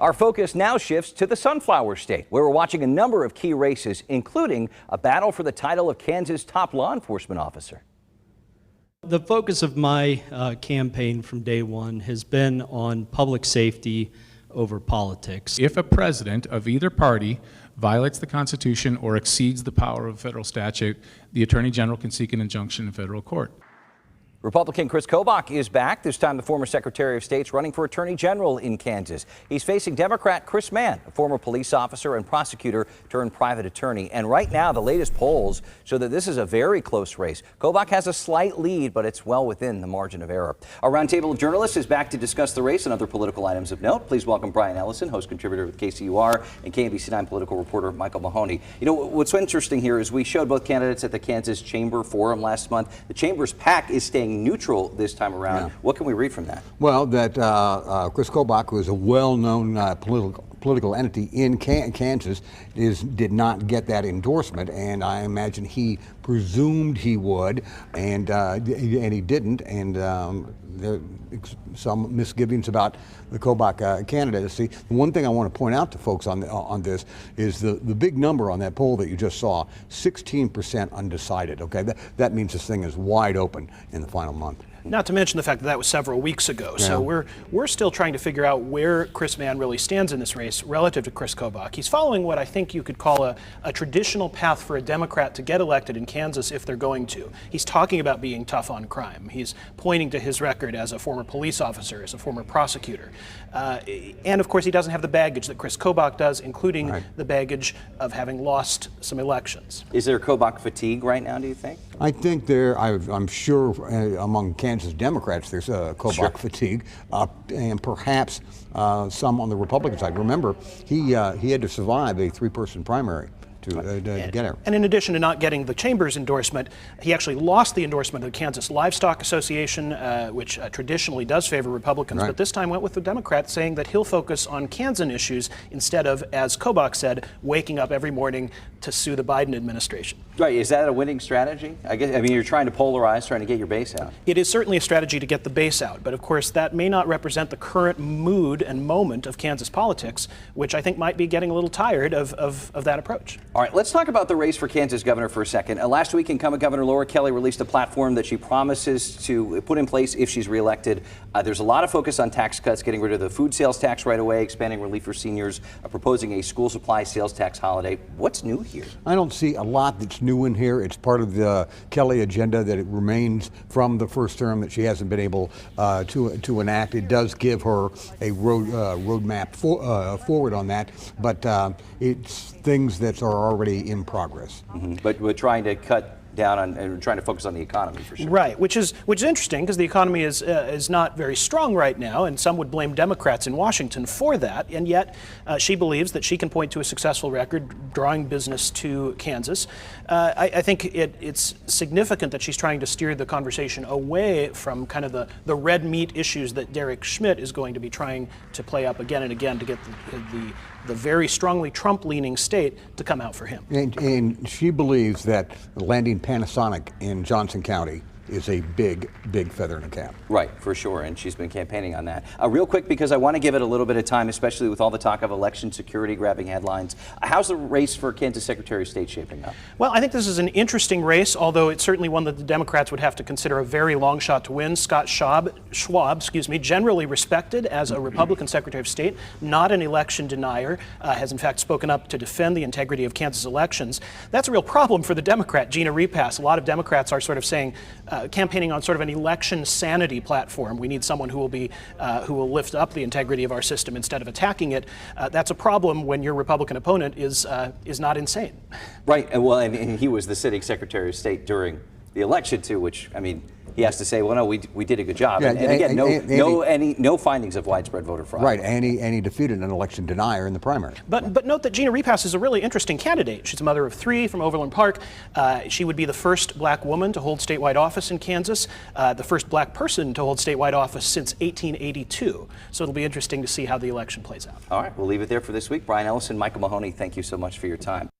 Our focus now shifts to the Sunflower State, where we're watching a number of key races, including a battle for the title of Kansas top law enforcement officer. The focus of my campaign from day one has been on public safety over politics. If a president of either party violates the Constitution or exceeds the power of a federal statute, the Attorney General can seek an injunction in federal court. Republican Chris Kobach is back. This time the former Secretary of State's running for Attorney General in Kansas. He's facing Democrat Chris Mann, a former police officer and prosecutor turned private attorney. And right now, the latest polls show that this is a very close race. Kobach has a slight lead, but it's well within the margin of error. Our roundtable of journalists is back to discuss the race and other political items of note. Please welcome Brian Ellison, host contributor with KCUR, and KMBC9 political reporter Michael Mahoney. You know, what's interesting here is we showed both candidates at the Kansas Chamber Forum last month. The Chamber's PAC is staying neutral this time around. Yeah. What can we read from that? Well, that Chris Kobach, who is a well-known political entity in Kansas, did not get that endorsement, and I imagine he presumed he would, and he didn't, and there are some misgivings about the Kobach candidacy. One thing I want to point out to folks on this is the big number on that poll that you just saw, 16% undecided. Okay, that means this thing is wide open in the final month. Not to mention the fact that that was several weeks ago. Yeah. So we're still trying to figure out where Chris Mann really stands in this race relative to Chris Kobach. He's following what I think you could call a traditional path for a Democrat to get elected in Kansas if they're going to. He's talking about being tough on crime. He's pointing to his record as a former police officer, as a former prosecutor. And of course, he doesn't have the baggage that Chris Kobach does, including the baggage of having lost some elections. Is there Kobach fatigue right now, do you think? I think I'm sure among Kansas Democrats there's Kobach fatigue, and perhaps some on the Republican side. Remember, he had to survive a three-person primary to get her. And in addition to not getting the Chamber's endorsement, he actually lost the endorsement of the Kansas Livestock Association, which traditionally does favor Republicans, but this time went with the Democrats, saying that he'll focus on Kansan issues instead of, as Kobach said, waking up every morning to sue the Biden administration. Right, is that a winning strategy? I mean, you're trying to polarize, trying to get your base out. It is certainly a strategy to get the base out, but of course that may not represent the current mood and moment of Kansas politics, which I think might be getting a little tired of that approach. All right, let's talk about the race for Kansas governor for a second. Last week, incumbent Governor Laura Kelly released a platform that she promises to put in place if she's reelected. There's a lot of focus on tax cuts, getting rid of the food sales tax right away, expanding relief for seniors, proposing a school supply sales tax holiday. What's new here? I don't see a lot that's new in here. It's part of the Kelly agenda that it remains from the first term that she hasn't been able to enact. It does give her a roadmap forward on that, but it's things that are already in progress. But we're trying to cut down on and trying to focus on the economy for sure. Right, which is interesting because the economy is not very strong right now, and some would blame Democrats in Washington for that. And yet, she believes that she can point to a successful record drawing business to Kansas. I think it's significant that she's trying to steer the conversation away from kind of the red meat issues that Derek Schmidt is going to be trying to play up again and again to get the very strongly Trump-leaning state to come out for him. And she believes that landing Panasonic in Johnson County is a big feather in the cap. Right, for sure, and she's been campaigning on that. Real quick, because I want to give it a little bit of time, especially with all the talk of election security grabbing headlines. How's the race for Kansas Secretary of State shaping up? Well, I think this is an interesting race, although it's certainly one that the Democrats would have to consider a very long shot to win. Scott Schwab, generally respected as a Republican Secretary of State, not an election denier, has in fact spoken up to defend the integrity of Kansas elections. That's a real problem for the Democrat, Gina Repass. A lot of Democrats are sort of saying, campaigning on sort of an election sanity platform. We need someone who will lift up the integrity of our system instead of attacking it. That's a problem when your Republican opponent is not insane. Right. Well, and he was the sitting Secretary of State during the election too, which I mean, he has to say, well, no, we did a good job. Yeah, and again, no findings of widespread voter fraud. Right, and he defeated an election denier in the primary. But note that Gina Repass is a really interesting candidate. She's a mother of three from Overland Park. She would be the first black woman to hold statewide office in Kansas, the first black person to hold statewide office since 1882. So it'll be interesting to see how the election plays out. All right, we'll leave it there for this week. Brian Ellison, Michael Mahoney, thank you so much for your time.